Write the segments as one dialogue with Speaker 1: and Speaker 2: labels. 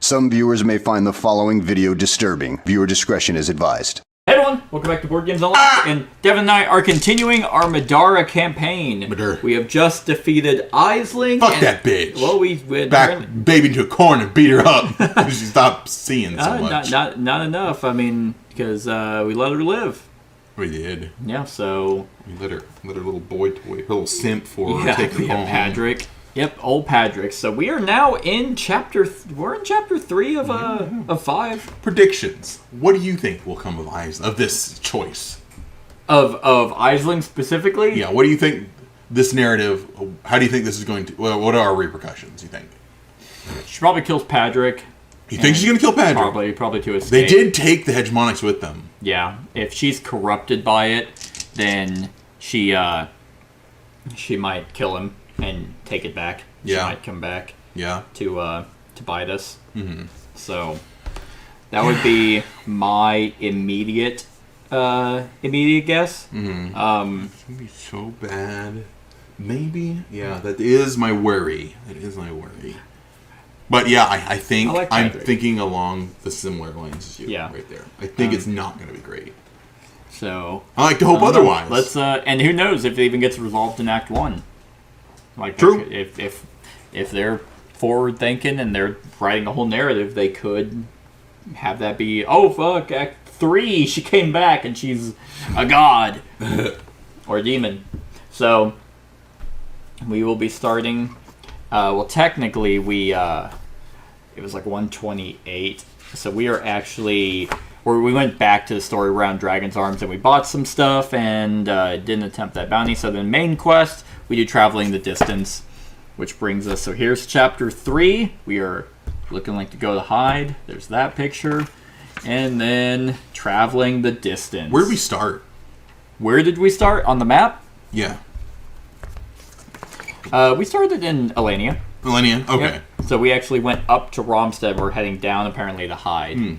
Speaker 1: Some viewers may find the following video disturbing. Viewer discretion is advised.
Speaker 2: Hey everyone, welcome back to Board Games Unlocked, and Devin and I are continuing our Middara campaign.
Speaker 3: Middara.
Speaker 2: We have just defeated Aisling.
Speaker 3: Fuck that bitch.
Speaker 2: Well, we
Speaker 3: back baby into a corner and beat her up. She stopped seeing so much.
Speaker 2: Not enough. I mean, because we let her live.
Speaker 3: We did.
Speaker 2: Yeah, so
Speaker 3: we let her little boy toy, her little simp for taking home.
Speaker 2: Padrick. Yep, old Padrick. So we are now in we're in chapter 3 of 5.
Speaker 3: Predictions. What do you think will come of this choice?
Speaker 2: Of Aisling specifically?
Speaker 3: Yeah. What do you think this narrative? How do you think this is going to? Well, what are repercussions? You think?
Speaker 2: She probably kills Padrick.
Speaker 3: You think she's going to kill Padrick?
Speaker 2: Probably to escape.
Speaker 3: They did take the hegemonics with them.
Speaker 2: Yeah. If she's corrupted by it, then she might kill him and take it back.
Speaker 3: Yeah.
Speaker 2: She might come back.
Speaker 3: Yeah.
Speaker 2: To bite us.
Speaker 3: Mm-hmm.
Speaker 2: So that would be my immediate guess.
Speaker 3: Mm-hmm. It's gonna be so bad. Maybe. Yeah. That is my worry. But yeah, I think I'm thinking along the similar lines as you.
Speaker 2: Yeah.
Speaker 3: Right there. I think it's not going to be great.
Speaker 2: So
Speaker 3: I like to hope otherwise.
Speaker 2: Let's and who knows if it even gets resolved in Act 1. Like,
Speaker 3: true.
Speaker 2: If they're forward thinking and they're writing a whole narrative, they could have that be, oh fuck, Act 3, she came back and she's a god or a demon. So we will be starting. Well, technically it was like 128. So we are actually. We went back to the story around Dragon's Arms and we bought some stuff and didn't attempt that bounty. So the main quest, we do Traveling the Distance, which brings us... So here's Chapter 3. We are looking like to go to hide. There's that picture. And then Traveling the Distance.
Speaker 3: Where did we start?
Speaker 2: Where did we start? On the map?
Speaker 3: Yeah.
Speaker 2: We started in Elenia.
Speaker 3: Elenia? Okay.
Speaker 2: Yep. So we actually went up to Romstead. We're heading down apparently to hide.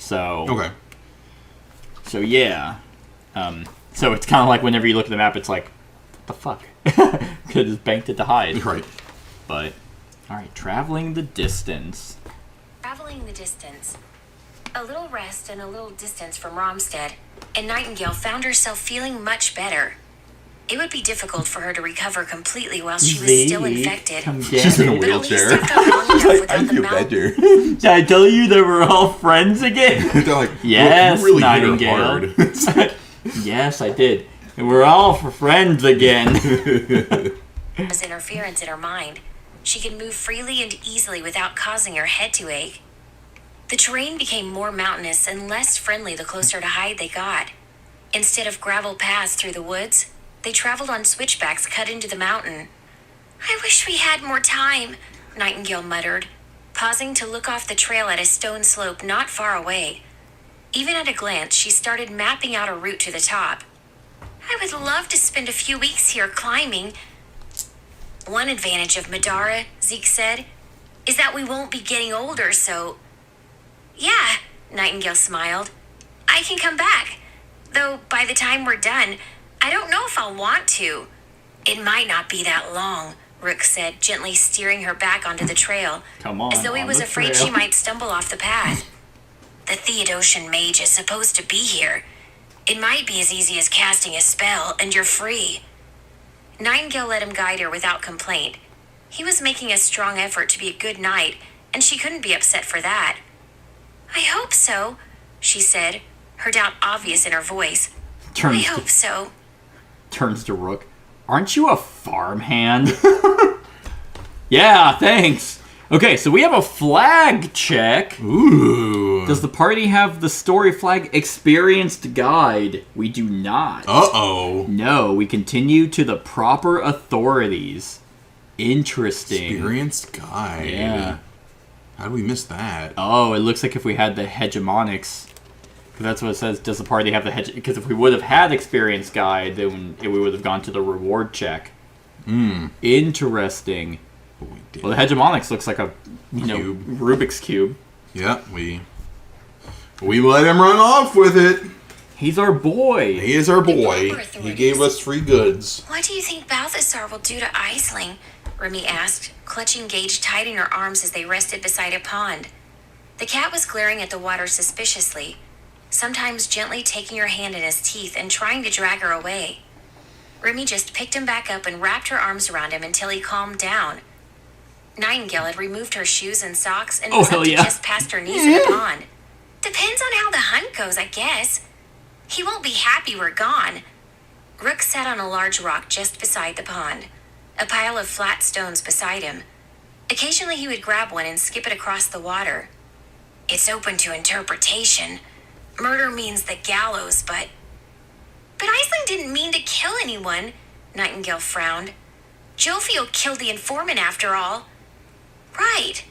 Speaker 2: So
Speaker 3: okay.
Speaker 2: So yeah. So it's kind of like whenever you look at the map, it's like, what the fuck? Could have just banked it to hide.
Speaker 3: Right.
Speaker 2: But all right, Traveling the Distance.
Speaker 4: Traveling the Distance. A little rest and a little distance from Romstead, and Nightingale found herself feeling much better. It would be difficult for her to recover completely while she was still infected.
Speaker 3: She's in a wheelchair.
Speaker 4: I
Speaker 3: feel better.
Speaker 2: Did I tell you that we're all friends again?
Speaker 3: They're like,
Speaker 2: yes,
Speaker 3: really
Speaker 2: Nightingale. Yes, I did. And we're all friends again.
Speaker 4: Was interference in her mind. She could move freely and easily without causing her head to ache. The terrain became more mountainous and less friendly the closer to hide they got. Instead of gravel paths through the woods, they traveled on switchbacks cut into the mountain. I wish we had more time, Nightingale muttered, pausing to look off the trail at a stone slope not far away. Even at a glance, she started mapping out a route to the top. I would love to spend a few weeks here climbing. One advantage of Middara, Zeke said, is that we won't be getting older, so... Yeah, Nightingale smiled. I can come back. Though by the time we're done, I don't know if I'll want to. It might not be that long, Rook said, gently steering her back onto the trail.
Speaker 2: Come on,
Speaker 4: as though he was afraid she might stumble off the path. The Theodosian mage is supposed to be here. It might be as easy as casting a spell, and you're free. Nightingale let him guide her without complaint. He was making a strong effort to be a good knight, and she couldn't be upset for that. I hope so, she said, her doubt obvious in her voice. I hope so.
Speaker 2: Turns to Rook. Aren't you a farmhand? Yeah, thanks. Okay, so we have a flag check.
Speaker 3: Ooh.
Speaker 2: Does the party have the story flag experienced guide? We do not.
Speaker 3: Uh-oh.
Speaker 2: No, we continue to the proper authorities. Interesting.
Speaker 3: Experienced guide.
Speaker 2: Yeah.
Speaker 3: How do we miss that?
Speaker 2: Oh, it looks like if we had the hegemonics. Because that's what it says. Does the party have the because if we would have had experienced guide, then we would have gone to the reward check. Interesting. Well, the hegemonics looks like a
Speaker 3: cube.
Speaker 2: Rubik's cube.
Speaker 3: Yeah, we let him run off with it.
Speaker 2: He's our boy.
Speaker 3: He is our boy. He gave us free goods.
Speaker 4: What do you think Balthasar will do to Aisling? Remy asked, clutching Gage tight in her arms as they rested beside a pond. The cat was glaring at the water suspiciously, sometimes gently taking her hand in his teeth and trying to drag her away. Remy just picked him back up and wrapped her arms around him until he calmed down. Nightingale had removed her shoes and socks and was up to just past her knees in the pond. Depends on how the hunt goes, I guess. He won't be happy we're gone. Rook sat on a large rock just beside the pond, a pile of flat stones beside him. Occasionally he would grab one and skip it across the water. It's open to interpretation. Murder means the gallows, but Aisling didn't mean to kill anyone, Nightingale frowned. Jofiel killed the informant after all. Right.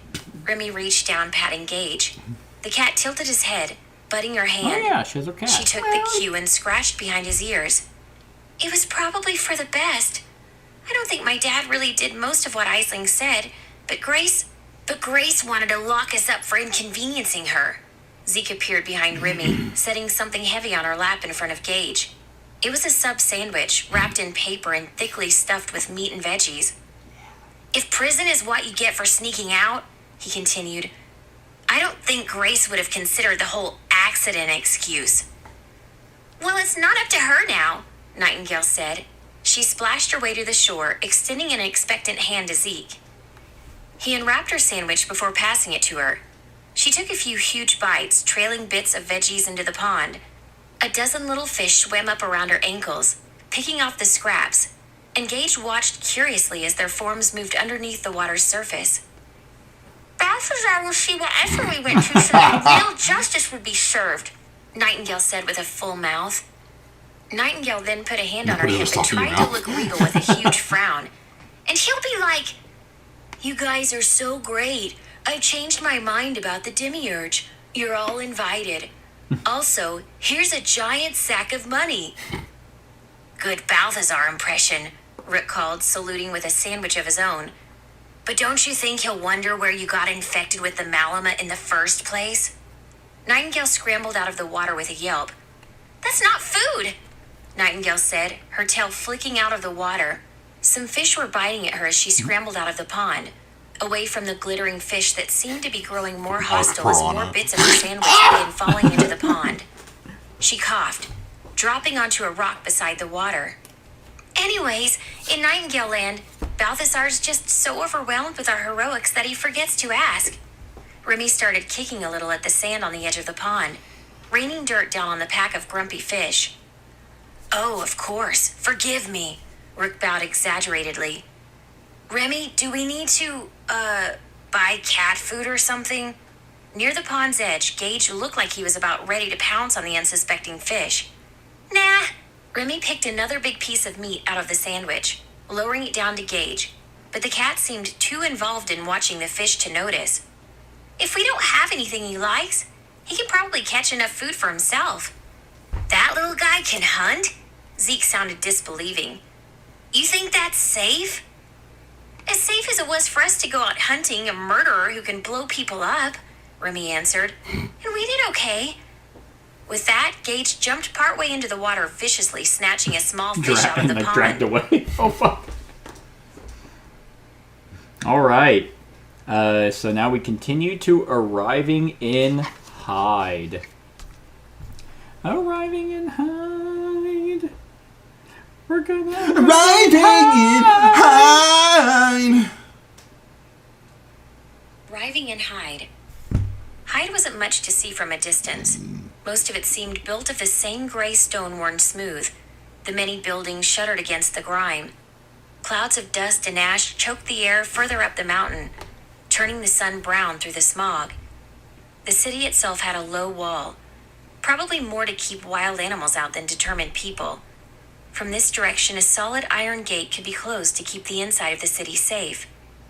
Speaker 4: Remy reached down, patting Gage. The cat tilted his head, butting her hand.
Speaker 2: Oh yeah, she has her cat.
Speaker 4: She took the cue and scratched behind his ears. It was probably for the best. I don't think my dad really did most of what Aisling said, but Grace wanted to lock us up for inconveniencing her. Zeke appeared behind Remy, setting something heavy on her lap in front of Gage. It was a sub sandwich, wrapped in paper and thickly stuffed with meat and veggies. If prison is what you get for sneaking out, he continued, I don't think Grace would have considered the whole accident excuse. Well, it's not up to her now, Nightingale said. She splashed her way to the shore, extending an expectant hand to Zeke. He unwrapped her sandwich before passing it to her. She took a few huge bites, trailing bits of veggies into the pond. A dozen little fish swam up around her ankles, picking off the scraps, and Gage watched curiously as their forms moved underneath the water's surface. Balthazar will see what effort we went to so that real justice would be served, Nightingale said with a full mouth. Nightingale then put a hand on her hip and tried to look regal with a huge frown. And he'll be like, You guys are so great. I changed my mind about the demiurge. You're all invited. Also, here's a giant sack of money. Good Balthazar impression, Rook called, saluting with a sandwich of his own. But don't you think he'll wonder where you got infected with the Malama in the first place? Nightingale scrambled out of the water with a yelp. That's not food, Nightingale said, her tail flicking out of the water. Some fish were biting at her as she scrambled out of the pond, away from the glittering fish that seemed to be growing more hostile as more bits of her sandwich began falling into the pond. She coughed, dropping onto a rock beside the water. Anyways, in Nightingale Land, Balthazar's just so overwhelmed with our heroics that he forgets to ask. Remy started kicking a little at the sand on the edge of the pond, raining dirt down on the pack of grumpy fish. Oh, of course. Forgive me, Rook bowed exaggeratedly. Remy, do we need to, buy cat food or something? Near the pond's edge, Gage looked like he was about ready to pounce on the unsuspecting fish. Nah. Remy picked another big piece of meat out of the sandwich, lowering it down to Gage, but the cat seemed too involved in watching the fish to notice. If we don't have anything he likes, he can probably catch enough food for himself. That little guy can hunt? Zeke sounded disbelieving. You think that's safe? As safe as it was for us to go out hunting a murderer who can blow people up, Remy answered, and we did okay. With that, Gage jumped partway into the water viciously, snatching a small fish out of the pond.
Speaker 2: Dragged away. Oh, fuck. All right. So now we continue to arriving in Hyde. Arriving in Hyde. We're gonna
Speaker 3: Arriving in Hyde.
Speaker 4: Arriving in Hyde. Hyde wasn't much to see from a distance. Most of it seemed built of the same gray stone worn smooth. The many buildings shuddered against the grime. Clouds of dust and ash choked the air further up the mountain, turning the sun brown through the smog. The city itself had a low wall, probably more to keep wild animals out than determined people. From this direction, a solid iron gate could be closed to keep the inside of the city safe.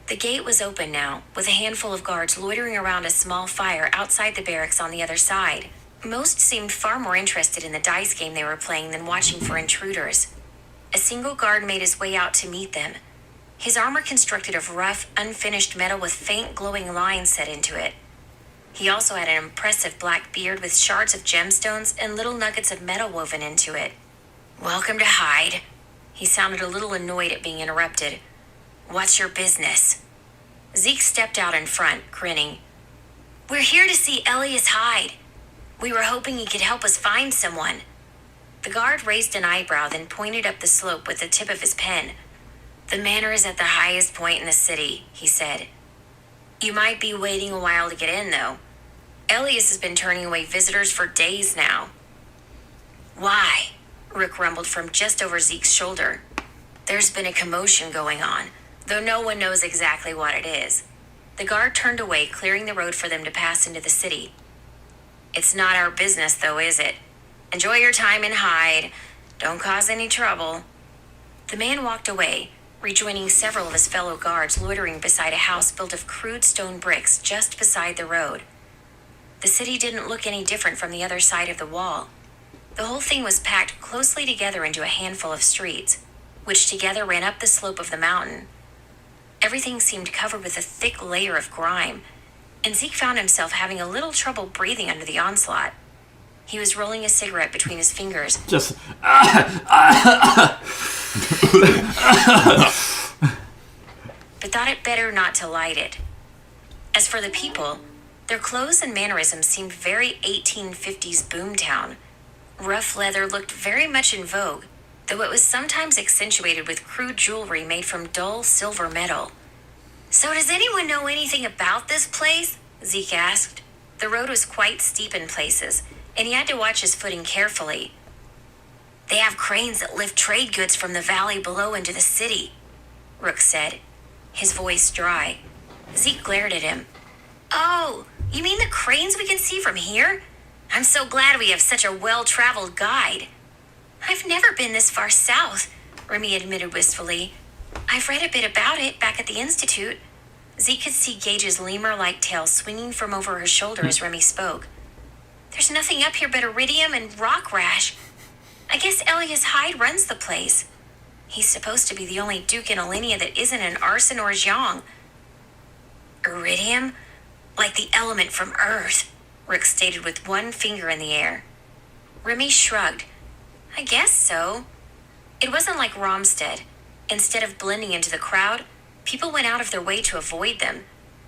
Speaker 4: The gate was open now, with a handful of guards loitering around a small fire outside the barracks on the other side. Most seemed far more interested in the dice game they were playing than watching for intruders. A single guard made his way out to meet them. His armor constructed of rough, unfinished metal with faint glowing lines set into it. He also had an impressive black beard with shards of gemstones and little nuggets of metal woven into it. Welcome to Hyde. He sounded a little annoyed at being interrupted. What's your business? Zeke stepped out in front, grinning. We're here to see Elias Hyde. We were hoping he could help us find someone. The guard raised an eyebrow, then pointed up the slope with the tip of his pen. The manor is at the highest point in the city, he said. You might be waiting a while to get in, though. Elias has been turning away visitors for days now. Why? Rook rumbled from just over Zeke's shoulder. There's been a commotion going on, though no one knows exactly what it is. The guard turned away, clearing the road for them to pass into the city. It's not our business, though, is it? Enjoy your time in Hyde. Don't cause any trouble. The man walked away, rejoining several of his fellow guards loitering beside a house built of crude stone bricks just beside the road. The city didn't look any different from the other side of the wall. The whole thing was packed closely together into a handful of streets, which together ran up the slope of the mountain. Everything seemed covered with a thick layer of grime, and Zeke found himself having a little trouble breathing under the onslaught. He was rolling a cigarette between his fingers.
Speaker 2: Just...
Speaker 4: But thought it better not to light it. As for the people, their clothes and mannerisms seemed very 1850s boomtown. Rough leather looked very much in vogue, though it was sometimes accentuated with crude jewelry made from dull silver metal. So does anyone know anything about this place? Zeke asked. The road was quite steep in places, and he had to watch his footing carefully. They have cranes that lift trade goods from the valley below into the city, Rook said, his voice dry. Zeke glared at him. Oh, you mean the cranes we can see from here? I'm so glad we have such a well-traveled guide. I've never been this far south, Remy admitted wistfully. I've read a bit about it back at the Institute. Zeke could see Gage's lemur-like tail swinging from over her shoulder as Remy spoke. There's nothing up here but iridium and rock rash. I guess Elias Hyde runs the place. He's supposed to be the only duke in Alinea that isn't an arson or Zhang. Iridium? Like the element from Earth, Rook stated with one finger in the air. Remy shrugged. I guess so. It wasn't like Romstead. Instead of blending into the crowd, people went out of their way to avoid them,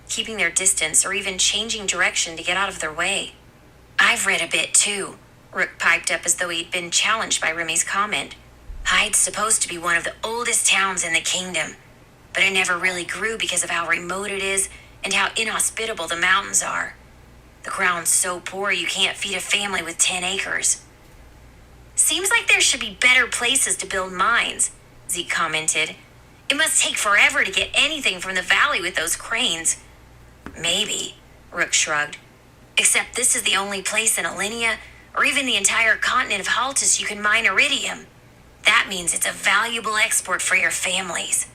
Speaker 4: keeping their distance or even changing direction to get out of their way. I've read a bit too, Rook piped up as though he'd been challenged by Remy's comment. Hyde's supposed to be one of the oldest towns in the kingdom, but it never really grew because of how remote it is and how inhospitable the mountains are. The ground's so poor you can't feed a family with 10 acres. Seems like there should be better places to build mines, Zeke commented. It must take forever to get anything from the valley with those cranes. Maybe, Rook shrugged. Except this is the only place in Alinea, or even the entire continent of Haltis, you can mine iridium. That means it's a valuable export for your families.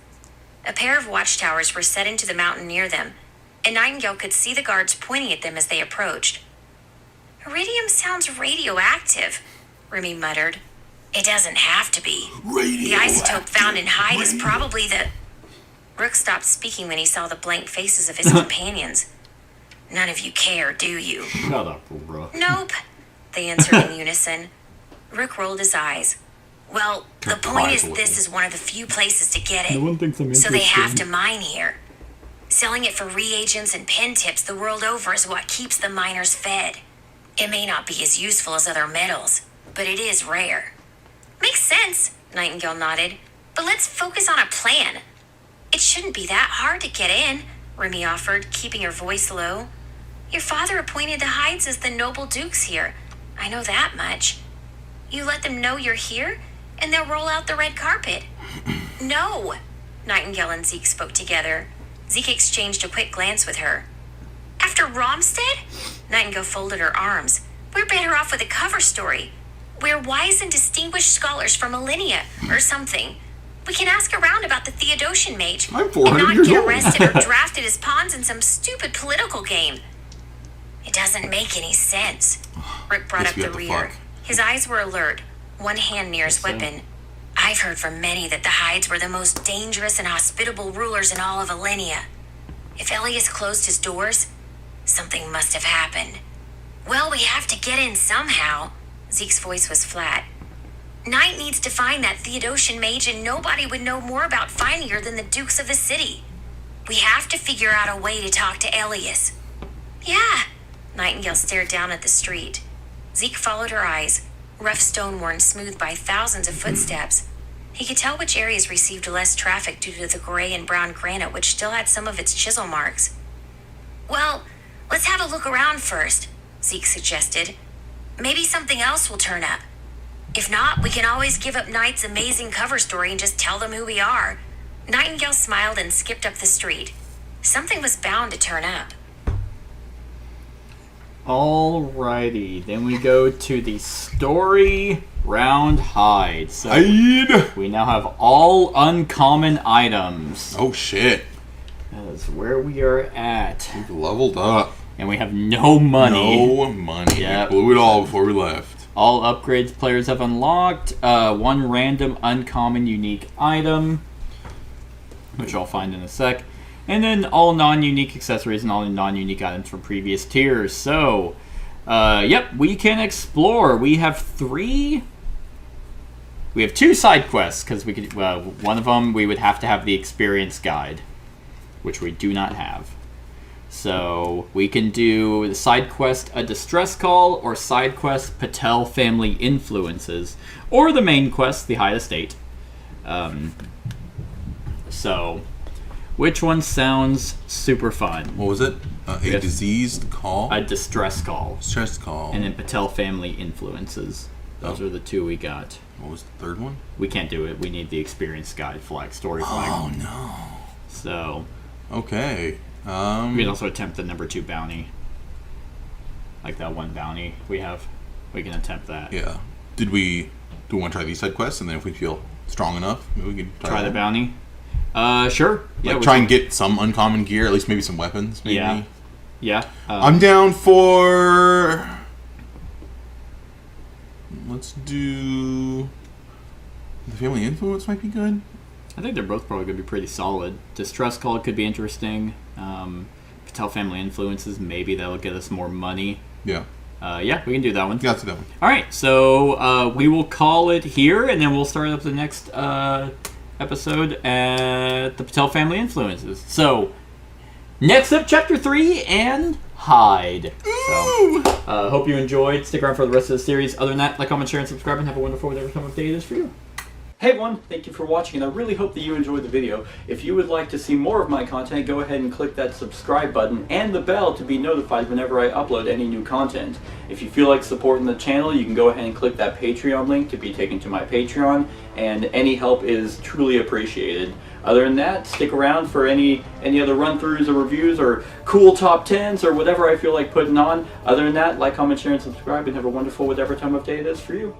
Speaker 4: A pair of watchtowers were set into the mountain near them, and Nightingale could see the guards pointing at them as they approached. Iridium sounds radioactive, Remy muttered. It doesn't have to be. The isotope found in Hyde is probably the... Rook stopped speaking when he saw the blank faces of his companions. None of you care, do you?
Speaker 2: Shut up, Rook.
Speaker 4: Nope, they answered in unison. Rook rolled his eyes. Well, the point is this is one of the few places to get it.
Speaker 2: No one thinks I'm
Speaker 4: So they have
Speaker 2: interested.
Speaker 4: to mine here. Selling it for reagents and pen tips the world over is what keeps the miners fed. It may not be as useful as other metals, but it is rare. Makes sense, Nightingale nodded. But let's focus on a plan. It shouldn't be that hard to get in, Remy offered, keeping her voice low. Your father appointed the Hydes as the noble dukes here. I know that much. You let them know you're here, and they'll roll out the red carpet. No, Nightingale and Zeke spoke together. Zeke exchanged a quick glance with her. After Romstead? Nightingale folded her arms. We're better off with a cover story. We're wise and distinguished scholars from Alinea, or something. We can ask around about the Theodosian mage
Speaker 3: I'm
Speaker 4: and
Speaker 3: 400
Speaker 4: not
Speaker 3: years
Speaker 4: get
Speaker 3: old.
Speaker 4: arrested or drafted as pawns in some stupid political game. It doesn't make any sense. Rick brought
Speaker 3: Guess
Speaker 4: up
Speaker 3: we
Speaker 4: the
Speaker 3: have to
Speaker 4: rear.
Speaker 3: fuck.
Speaker 4: His eyes were alert, one hand near his weapon. I've heard from many that the Hydes were the most dangerous and hospitable rulers in all of Alinea. If Elias closed his doors, something must have happened. Well, we have to get in somehow. Zeke's voice was flat. Knight needs to find that Theodosian mage, and nobody would know more about finding her than the dukes of the city. We have to figure out a way to talk to Elias. Yeah, Nightingale stared down at the street. Zeke followed her eyes, rough stone worn smooth by thousands of footsteps. He could tell which areas received less traffic due to the gray and brown granite, which still had some of its chisel marks. Well, let's have a look around first, Zeke suggested. Maybe something else will turn up. If not, we can always give up Knight's amazing cover story and just tell them who we are. Nightingale smiled and skipped up the street. Something was bound to turn up.
Speaker 2: Alrighty, then we go to the story round hide. So
Speaker 3: Hide!
Speaker 2: we now have all uncommon items.
Speaker 3: Oh shit.
Speaker 2: That is where we are at.
Speaker 3: We've leveled up.
Speaker 2: And we have no money.
Speaker 3: No money.
Speaker 2: Yep.
Speaker 3: We blew it all before we left.
Speaker 2: All upgrades players have unlocked. One random uncommon unique item, which I'll find in a sec. And then all non-unique accessories and all non-unique items from previous tiers. So, yep, we can explore. We have two side quests, because we could. One of them we would have to have the experience guide, which we do not have. So we can do the side quest A Distress Call, or side quest Patel Family Influences, or the main quest The Hide Estate. So, which one sounds super fun?
Speaker 3: What was it? A
Speaker 2: Yes.
Speaker 3: diseased call?
Speaker 2: A Distress Call,
Speaker 3: Stress call.
Speaker 2: and then Patel Family Influences. Those are the two we got.
Speaker 3: What was the third one?
Speaker 2: We can't do it. We need the experience guide flag, story flag.
Speaker 3: Oh no.
Speaker 2: So
Speaker 3: Okay.
Speaker 2: we can also attempt the number 2 bounty. Like that one bounty we have. We can attempt that.
Speaker 3: Yeah. Do we want to try these side quests, and then if we feel strong enough, maybe we can
Speaker 2: Try the
Speaker 3: that?
Speaker 2: bounty? Sure. Yeah,
Speaker 3: Like
Speaker 2: we
Speaker 3: try
Speaker 2: can-
Speaker 3: and get some uncommon gear, at least maybe some weapons. Maybe.
Speaker 2: Yeah. Yeah.
Speaker 3: I'm down for. Let's do. The family influence might be good.
Speaker 2: I think they're both probably going to be pretty solid. Distress Call could be interesting. Patel Family Influences, maybe that'll get us more money.
Speaker 3: Yeah.
Speaker 2: Yeah, we can do that one.
Speaker 3: Yeah, let's do that one.
Speaker 2: All right, so we will call it here, and then we'll start up the next episode at the Patel Family Influences. So, next up, Chapter 3 and Hide. So, hope you enjoyed. Stick around for the rest of the series. Other than that, like, comment, share, and subscribe, and have a wonderful whatever time of day it is for you. Hey everyone, thank you for watching, and I really hope that you enjoyed the video. If you would like to see more of my content, go ahead and click that subscribe button and the bell to be notified whenever I upload any new content. If you feel like supporting the channel, you can go ahead and click that Patreon link to be taken to my Patreon, and any help is truly appreciated. Other than that, stick around for any other run-throughs or reviews or cool top 10s or whatever I feel like putting on. Other than that, like, comment, share, and subscribe, and have a wonderful whatever time of day it is for you.